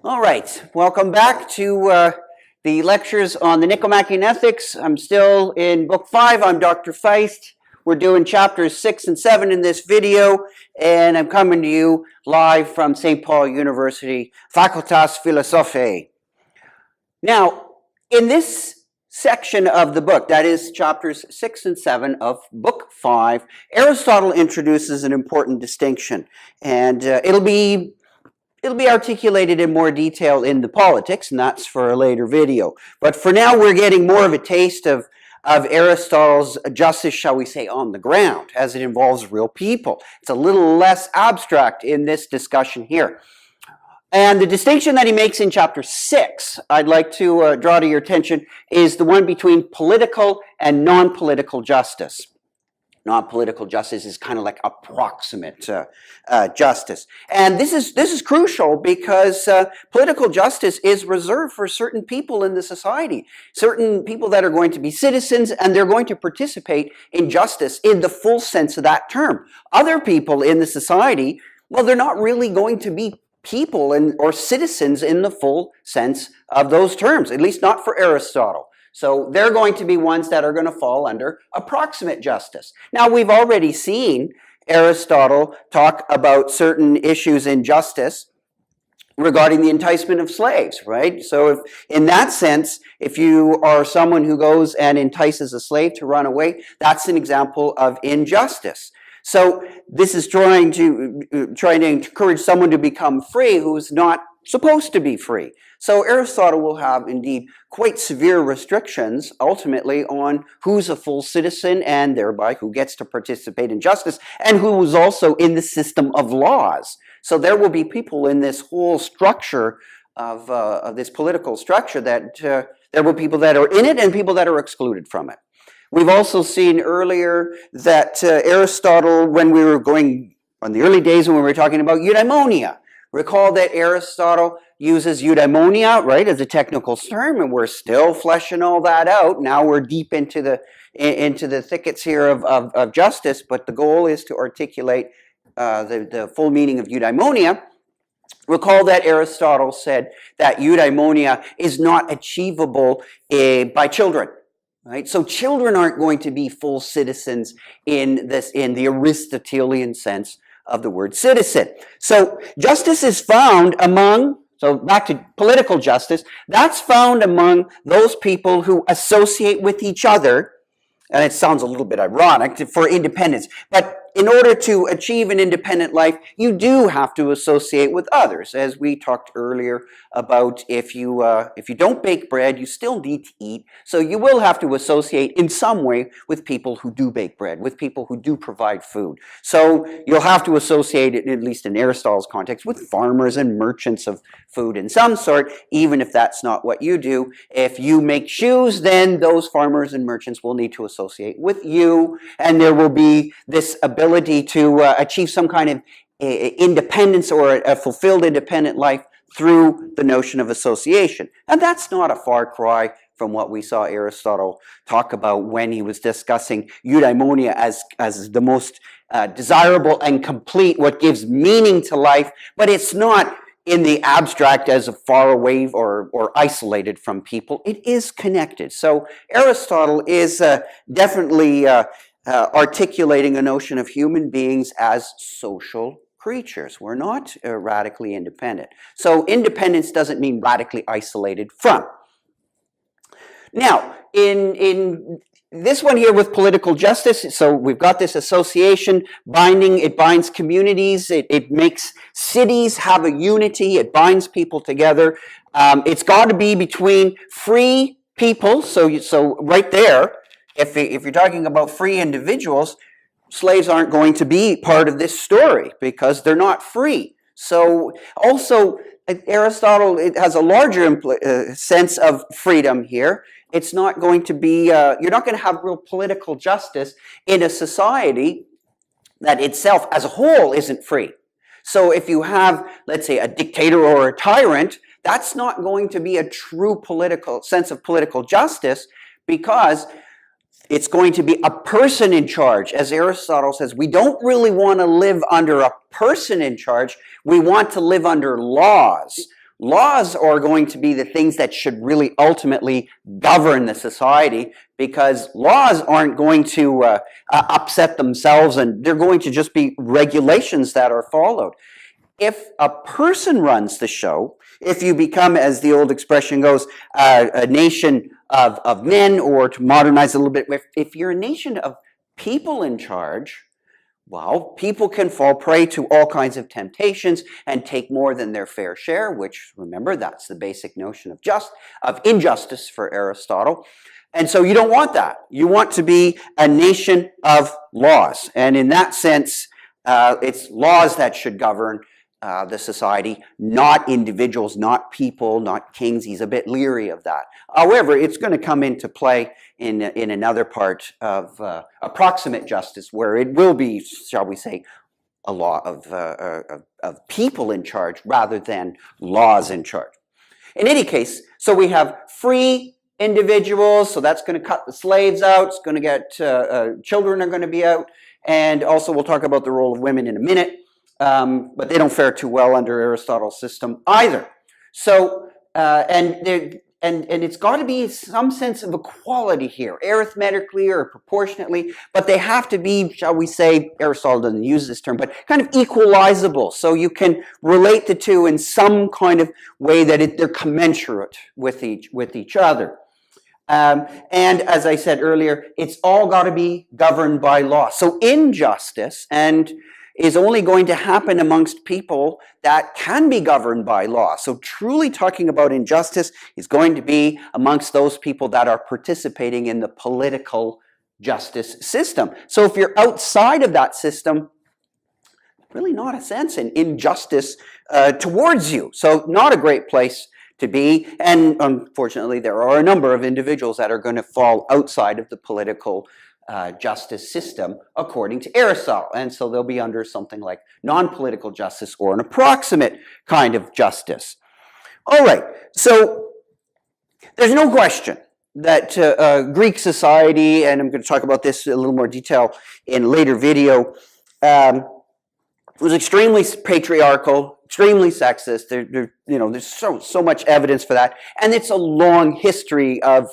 All right, welcome back to the lectures on the Nicomachean Ethics. I'm still in Book 5. I'm Dr. Feist. We're doing chapters 6 and 7 in this video, and I'm coming to you live from St. Paul University, Facultas Philosophiae. Now, in this section of the book, that is chapters 6 and 7 of Book 5, Aristotle introduces an important distinction, and it'll be articulated in more detail in the Politics, and that's for a later video. But for now, we're getting more of a taste of Aristotle's justice, shall we say, on the ground, as it involves real people. It's a little less abstract in this discussion here. And the distinction that he makes in chapter 6, I'd like to draw to your attention, is the one between political and non-political justice. Non-political justice is kind of like approximate justice. And this is crucial because political justice is reserved for certain people in the society, certain people that are going to be citizens, and they're going to participate in justice in the full sense of that term. Other people in the society, well, they're not really going to be people or citizens in the full sense of those terms, at least not for Aristotle. So they're going to be ones that are going to fall under approximate justice. Now, we've already seen Aristotle talk about certain issues in justice regarding the enticement of slaves, right? So in that sense, if you are someone who goes and entices a slave to run away, that's an example of injustice. So this is trying to encourage someone to become free who is not supposed to be free. So Aristotle will have indeed quite severe restrictions ultimately on who's a full citizen and thereby who gets to participate in justice and who is also in the system of laws. So there will be people in this whole structure of this political structure that there will be people that are in it and people that are excluded from it. We've also seen earlier that Aristotle, when we were going on the early days when we were talking about eudaimonia, recall that Aristotle uses eudaimonia, right, as a technical term, and we're still fleshing all that out. Now we're deep into the thickets here of justice, but the goal is to articulate the full meaning of eudaimonia. Recall that Aristotle said that eudaimonia is not achievable by children. Right? So children aren't going to be full citizens in the Aristotelian sense of the word citizen. So justice is found so back to political justice, that's found among those people who associate with each other, and it sounds a little bit ironic, for independence. But in order to achieve an independent life, you do have to associate with others. As we talked earlier about, if you don't bake bread, you still need to eat. So you will have to associate in some way with people who do bake bread, with people who do provide food. So you'll have to associate it, at least in Aristotle's context, with farmers and merchants of food in some sort, even if that's not what you do. If you make shoes, then those farmers and merchants will need to associate with you, and there will be this ability to achieve some kind of independence or a fulfilled independent life through the notion of association. And that's not a far cry from what we saw Aristotle talk about when he was discussing eudaimonia as the most desirable and complete, what gives meaning to life, but it's not in the abstract as a far away or isolated from people. It is connected. So Aristotle is definitely articulating a notion of human beings as social creatures. We're not radically independent. So independence doesn't mean radically isolated from. Now, in this one here with political justice, so we've got this association binding, it binds communities, it makes cities have a unity, it binds people together. It's got to be between free people, so right there, if you're talking about free individuals, slaves aren't going to be part of this story because they're not free. So also, Aristotle has a larger sense of freedom here. It's not going to be, you're not going to have real political justice in a society that itself as a whole isn't free. So if you have, let's say, a dictator or a tyrant, that's not going to be a true political sense of political justice because it's going to be a person in charge. As Aristotle says, we don't really want to live under a person in charge. We want to live under laws. Laws are going to be the things that should really ultimately govern the society, because laws aren't going to upset themselves, and they're going to just be regulations that are followed. If a person runs the show, if you become, as the old expression goes, a nation of men, or to modernize a little bit, if you're a nation of people in charge, well, people can fall prey to all kinds of temptations and take more than their fair share, which, remember, that's the basic notion of injustice for Aristotle. And so you don't want that. You want to be a nation of laws. And in that sense, it's laws that should govern the society, not individuals, not people, not kings. He's a bit leery of that. However, it's going to come into play in another part of approximate justice, where it will be, shall we say, a law of people in charge rather than laws in charge. In any case, so we have free individuals, so that's going to cut the slaves out. It's going to get children are going to be out, and also we'll talk about the role of women in a minute. But they don't fare too well under Aristotle's system either. So, and it's got to be some sense of equality here, arithmetically or proportionately, but they have to be, shall we say, Aristotle doesn't use this term, but kind of equalizable. So you can relate the two in some kind of way that they're commensurate with each other. And as I said earlier, it's all got to be governed by law. So injustice is only going to happen amongst people that can be governed by law. So truly talking about injustice is going to be amongst those people that are participating in the political justice system. So if you're outside of that system, really not a sense in injustice towards you. So not a great place to be. And unfortunately, there are a number of individuals that are going to fall outside of the political justice system according to Aristotle. And so they'll be under something like non-political justice or an approximate kind of justice. All right, so there's no question that Greek society, and I'm going to talk about this in a little more detail in a later video, was extremely patriarchal, extremely sexist. There's so much evidence for that, and it's a long history of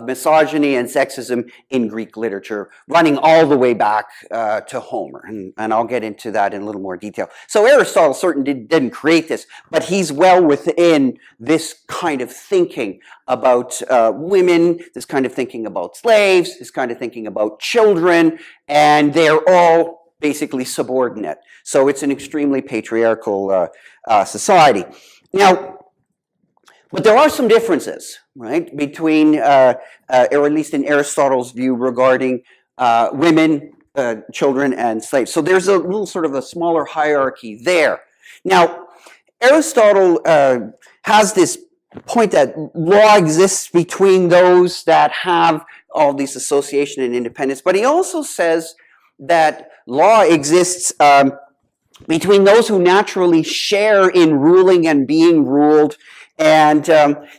misogyny and sexism in Greek literature, running all the way back to Homer, and I'll get into that in a little more detail. So Aristotle certainly didn't create this, but he's well within this kind of thinking about women, this kind of thinking about slaves, this kind of thinking about children, and they're all basically subordinate. So it's an extremely patriarchal society. Now, but there are some differences, right, between, or at least in Aristotle's view, regarding women, children, and slaves. So there's a little sort of a smaller hierarchy there. Now, Aristotle has this point that law exists between those that have all these association and independence, but he also says that law exists between those who naturally share in ruling and being ruled. And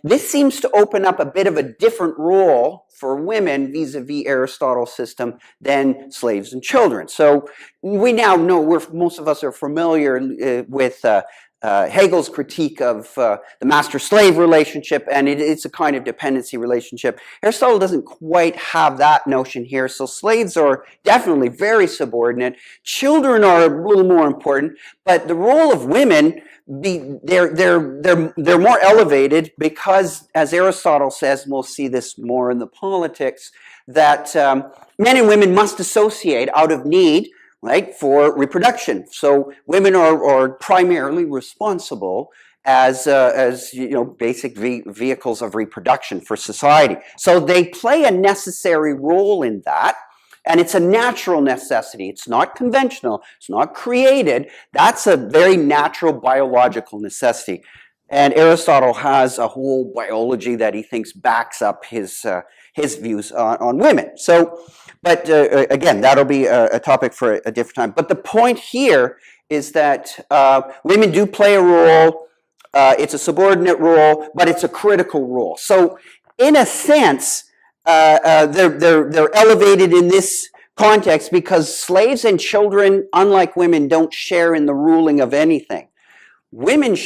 this seems to open up a bit of a different role for women vis-a-vis Aristotle's system than slaves and children. So we now know, most of us are familiar with Hegel's critique of the master-slave relationship, and it's a kind of dependency relationship. Aristotle doesn't quite have that notion here, so slaves are definitely very subordinate. Children are a little more important, but the role of women, they're more elevated because, as Aristotle says, and we'll see this more in the Politics, that men and women must associate out of need, right, for reproduction. So women are primarily responsible as basic vehicles of reproduction for society. So they play a necessary role in that. And it's a natural necessity. It's not conventional. It's not created. That's a very natural biological necessity. And Aristotle has a whole biology that he thinks backs up his views on women. So, but again, that'll be a topic for a different time. But the point here is that women do play a role. It's a subordinate role, but it's a critical role. So, in a sense, they're elevated in this context because slaves and children, unlike women, don't share in the ruling of anything. Women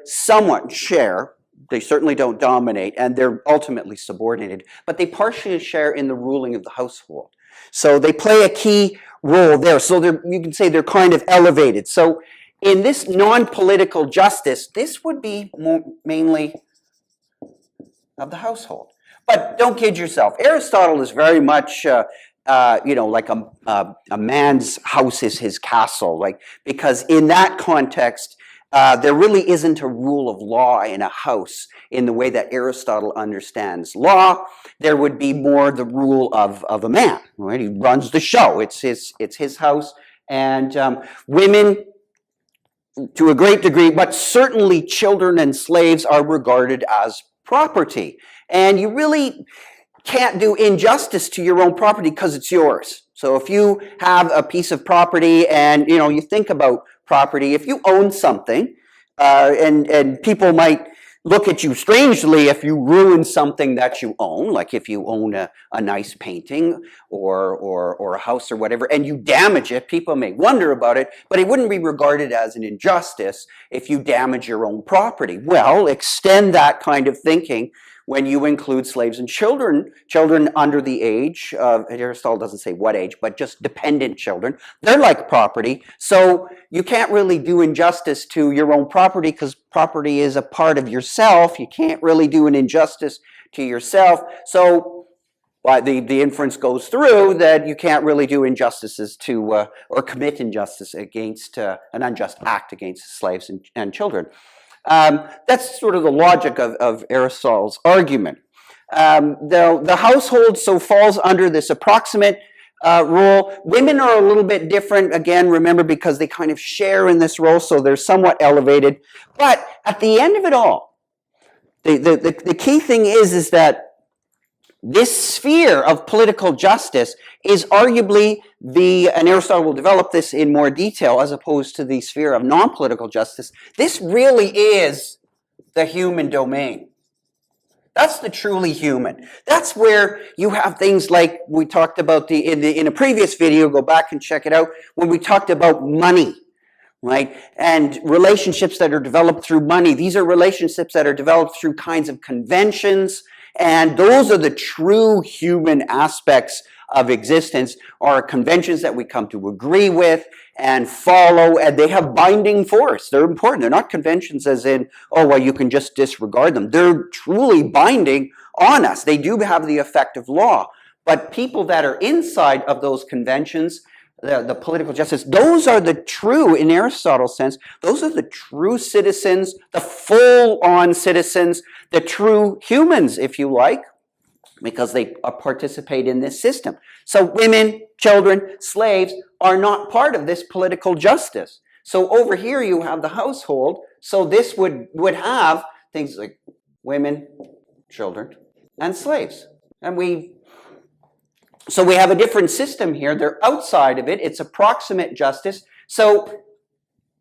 somewhat share, they certainly don't dominate, and they're ultimately subordinated, but they partially share in the ruling of the household. So they play a key role there. So you can say they're kind of elevated. So in this non-political justice, this would be mainly of the household. But don't kid yourself. Aristotle is very much, like a man's house is his castle, like, because in that context, there really isn't a rule of law in a house in the way that Aristotle understands law. There would be more the rule of a man, right? He runs the show. It's his house. And women, to a great degree, but certainly children and slaves are regarded as property. And you really can't do injustice to your own property because it's yours. So if you have a piece of property and, you think about property, if you own something, and people might look at you strangely if you ruin something that you own, like if you own a nice painting or a house or whatever, and you damage it, people may wonder about it, but it wouldn't be regarded as an injustice if you damage your own property. Well, extend that kind of thinking when you include slaves and children under the age of, Aristotle doesn't say what age, but just dependent children. They're like property. So you can't really do injustice to your own property because property is a part of yourself. You can't really do an injustice to yourself. So the inference goes through that you can't really do injustices to, or commit injustice against an unjust act against slaves and children. That's sort of the logic of Aristotle's argument. The household falls under this approximate rule. Women are a little bit different, again, remember, because they kind of share in this role, so they're somewhat elevated. But at the end of it all, the key thing is that this sphere of political justice is arguably and Aristotle will develop this in more detail as opposed to the sphere of non-political justice. This really is the human domain. That's the truly human. That's where you have things like we talked about in a previous video, go back and check it out, when we talked about money, right? And relationships that are developed through money. These are relationships that are developed through kinds of conventions, and those are the true human aspects of existence, are conventions that we come to agree with and follow, and they have binding force. They're important. They're not conventions as in, oh, well, you can just disregard them. They're truly binding on us. They do have the effect of law. But people that are inside of those conventions, the political justice, those are the true, in Aristotle's sense, those are the true citizens, the full-on citizens, the true humans, if you like, because they participate in this system. So women, children, slaves are not part of this political justice. So over here you have the household, so this would have things like women, children, and slaves. And so we have a different system here. They're outside of it. It's approximate justice. So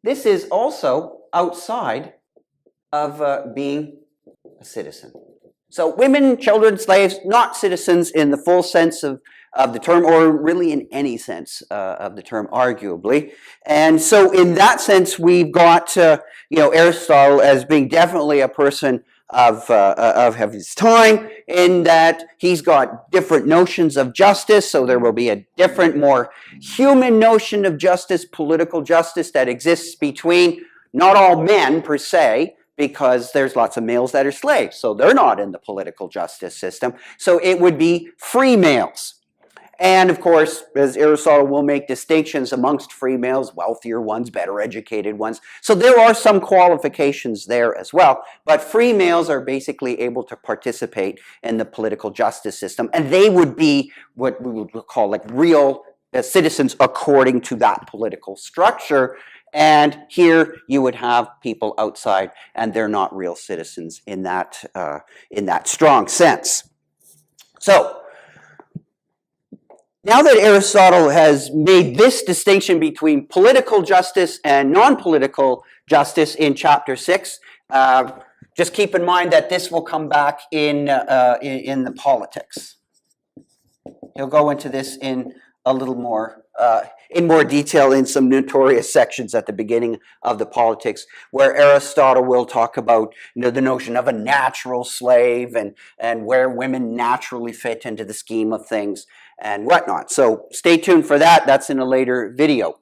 this is also outside of being a citizen. So women, children, slaves, not citizens in the full sense of the term, or really in any sense of the term, arguably. And so in that sense, we've got Aristotle as being definitely a person of his time, in that he's got different notions of justice. So there will be a different, more human notion of justice, political justice, that exists between not all men per se, because there's lots of males that are slaves, so they're not in the political justice system. So it would be free males. And of course, as Aristotle will make distinctions amongst free males, wealthier ones, better educated ones. So there are some qualifications there as well. But free males are basically able to participate in the political justice system. And they would be what we would call like real citizens according to that political structure. And here you would have people outside, and they're not real citizens in that strong sense. So now that Aristotle has made this distinction between political justice and non-political justice in chapter 6, just keep in mind that this will come back in the politics. He'll go into this in a little more in more detail in some notorious sections at the beginning of the Politics, where Aristotle will talk about the notion of a natural slave and where women naturally fit into the scheme of things and whatnot. So stay tuned for that. That's in a later video.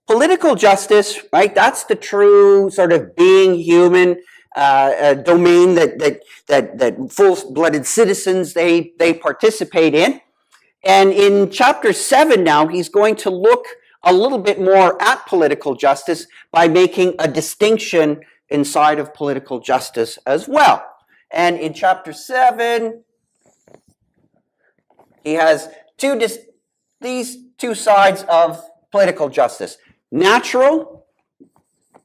Political justice, right? That's the true sort of being human domain that full-blooded citizens they participate in. And in chapter 7 now, he's going to look a little bit more at political justice by making a distinction inside of political justice as well. And in chapter 7, he has these two sides of political justice: natural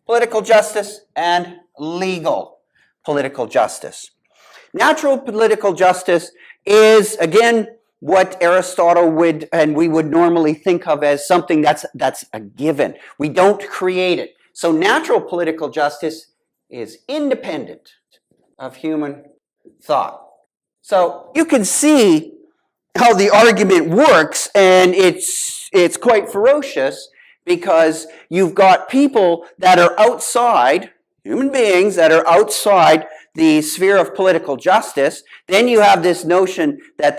political justice and legal political justice. Natural political justice is, again, what Aristotle we would normally think of as something that's a given. We don't create it. So natural political justice is independent of human thought. So you can see how the argument works, and it's quite ferocious, because you've got people that are outside, human beings that are outside the sphere of political justice. Then you have this notion that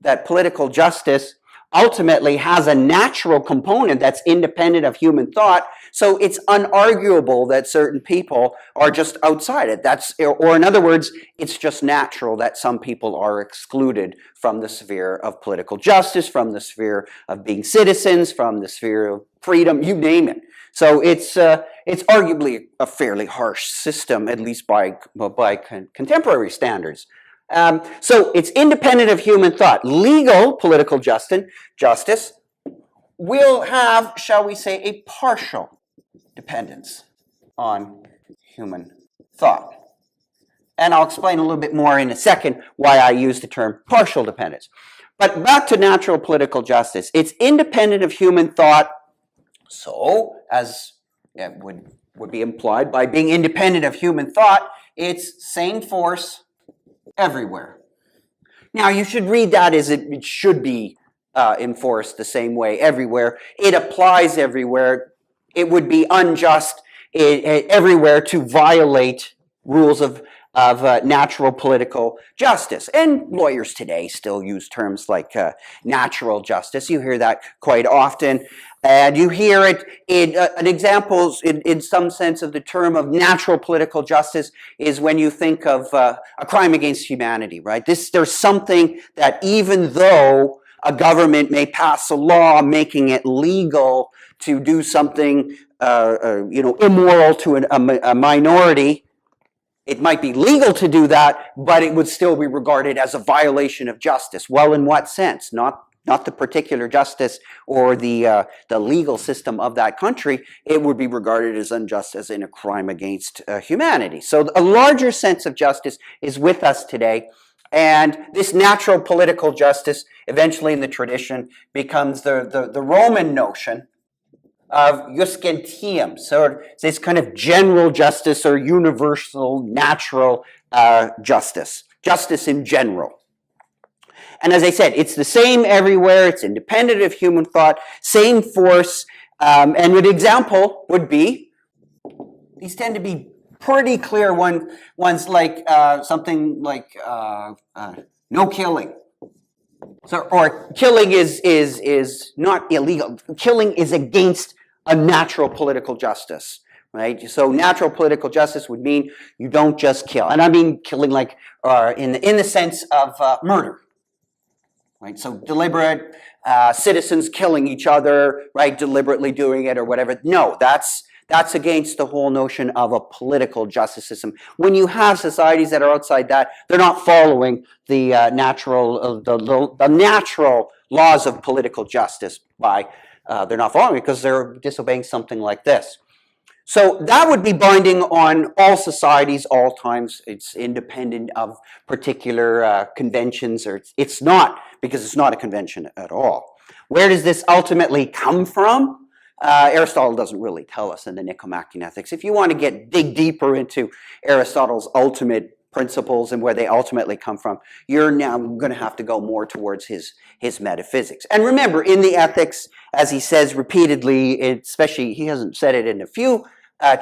that political justice ultimately has a natural component that's independent of human thought. So it's unarguable that certain people are just outside it. Or in other words, it's just natural that some people are excluded from the sphere of political justice, from the sphere of being citizens, from the sphere of freedom, you name it. So it's arguably a fairly harsh system, at least by contemporary standards. So it's independent of human thought. Legal political justice will have, shall we say, a partial dependence on human thought. And I'll explain a little bit more in a second why I use the term partial dependence. But back to natural political justice. It's independent of human thought. So, as it would be implied by being independent of human thought, it's same force everywhere. Now, you should read that as it should be enforced the same way everywhere. It applies everywhere. It would be unjust everywhere to violate rules of natural political justice. And lawyers today still use terms like natural justice. You hear that quite often. And you hear it an example in some sense of the term of natural political justice is when you think of a crime against humanity, right? There's something that even though a government may pass a law making it legal to do something immoral to a minority, it might be legal to do that, but it would still be regarded as a violation of justice. Well, in what sense? Not the particular justice or the legal system of that country. It would be regarded as unjust, as in a crime against humanity. So a larger sense of justice is with us today. And this natural political justice, eventually in the tradition, becomes the Roman notion of jus gentium. So it's this kind of general justice or universal natural justice in general. And as I said, it's the same everywhere. It's independent of human thought, same force. And an example would be, these tend to be pretty clear ones like something like no killing. So, or killing is not illegal. Killing is against a natural political justice, right? So natural political justice would mean you don't just kill. And I mean killing like in the sense of murder. Right, so deliberate citizens killing each other, right, deliberately doing it or whatever. No, that's against the whole notion of a political justice system. When you have societies that are outside that, they're not following the natural laws of political justice. They're not following it because they're disobeying something like this. So that would be binding on all societies, all times. It's independent of particular conventions, or it's not, because it's not a convention at all. Where does this ultimately come from? Aristotle doesn't really tell us in the Nicomachean Ethics. If you want to dig deeper into Aristotle's ultimate principles and where they ultimately come from, you're now going to have to go more towards his metaphysics. And remember, in the Ethics, as he says repeatedly, especially he hasn't said it in a few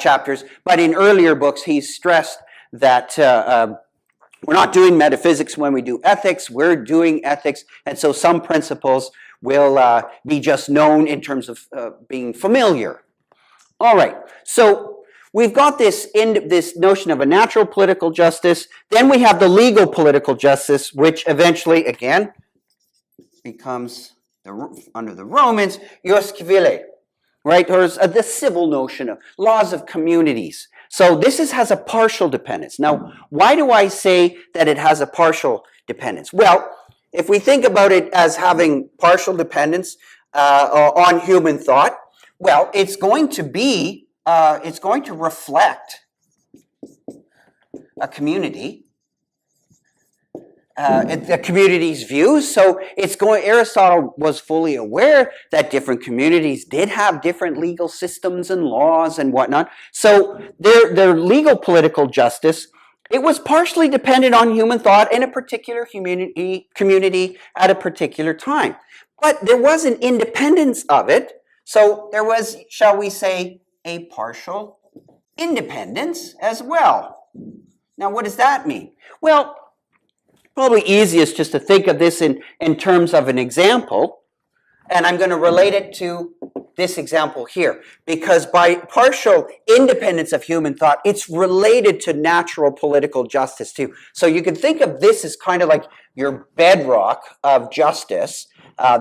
chapters, but in earlier books, he's stressed that we're not doing metaphysics when we do ethics, we're doing ethics, and so some principles will be just known in terms of being familiar. All right, so we've got this notion of a natural political justice. Then we have the legal political justice, which eventually, again, becomes, under the Romans, jus civile, right? Or the civil notion of laws of communities. So this has a partial dependence. Now, why do I say that it has a partial dependence? Well, if we think about it as having partial dependence on human thought, well, it's going to reflect a community, the community's views. So Aristotle was fully aware that different communities did have different legal systems and laws and whatnot. So their legal political justice, it was partially dependent on human thought in a particular community at a particular time. But there was an independence of it. So there was, shall we say, a partial independence as well. Now, what does that mean? Well, probably easiest just to think of this in terms of an example. And I'm going to relate it to this example here. Because by partial independence of human thought, it's related to natural political justice too. So you can think of this as kind of like your bedrock of justice,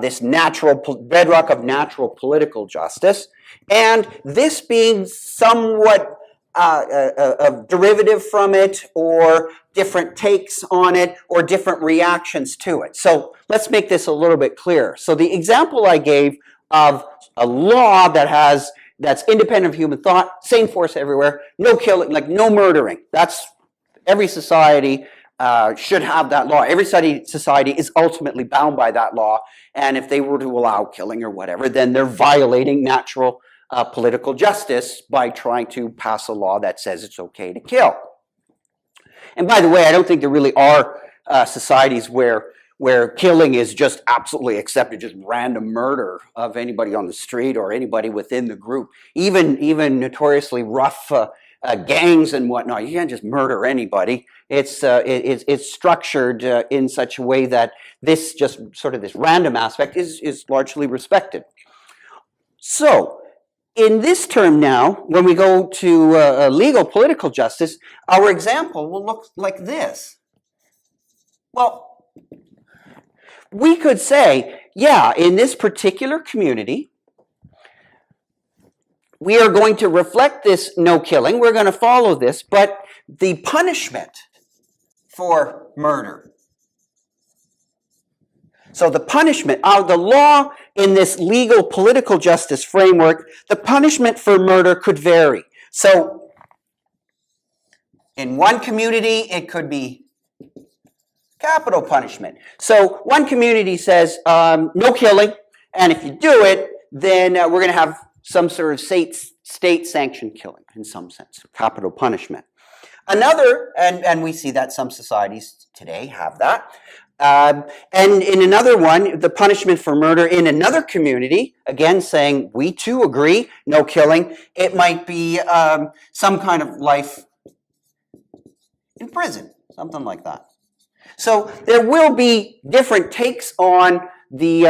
this bedrock of natural political justice. And this being somewhat a derivative from it, or different takes on it, or different reactions to it. So let's make this a little bit clearer. So the example I gave of a law that's independent of human thought, same force everywhere, no killing, like no murdering. That's every society should have that law. Every society is ultimately bound by that law, and if they were to allow killing or whatever, then they're violating natural political justice by trying to pass a law that says it's okay to kill. And by the way, I don't think there really are societies where killing is just absolutely accepted, just random murder of anybody on the street or anybody within the group. Even notoriously rough gangs and whatnot, you can't just murder anybody. It's structured in such a way that this just sort of this random aspect is largely respected. So, in this term now, when we go to legal political justice, our example will look like this. Well, we could say, yeah, in this particular community, we are going to reflect this no killing. We're going to follow this, but the punishment for murder. So the punishment, the law in this legal political justice framework, the punishment for murder could vary. So in one community, it could be capital punishment. So one community says, no killing, and if you do it, then we're going to have some sort of state-sanctioned killing in some sense, capital punishment. Another, and we see that some societies today have that, and in another one, the punishment for murder in another community, again saying we too agree, no killing, it might be some kind of life in prison, something like that. So there will be different takes on the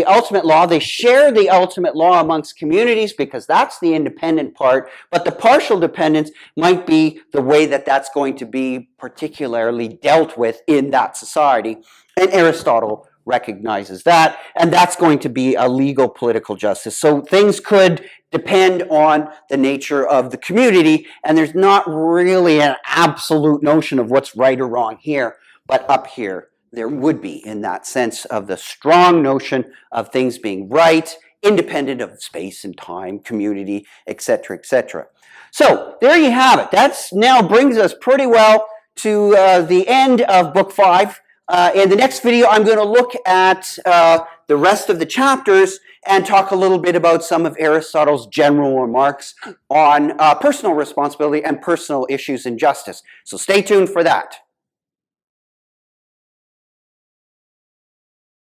ultimate law. They share the ultimate law amongst communities because that's the independent part, but the partial dependence might be the way that that's going to be particularly dealt with in that society. And Aristotle recognizes that, and that's going to be a legal political justice. So things could depend on the nature of the community, and there's not really an absolute notion of what's right or wrong here, but up here there would be, in that sense of the strong notion of things being right, independent of space and time, community, etc., etc. So there you have it. That now brings us pretty well to the end of Book 5. In the next video, I'm going to look at the rest of the chapters and talk a little bit about some of Aristotle's general remarks on personal responsibility and personal issues in justice. So stay tuned for that.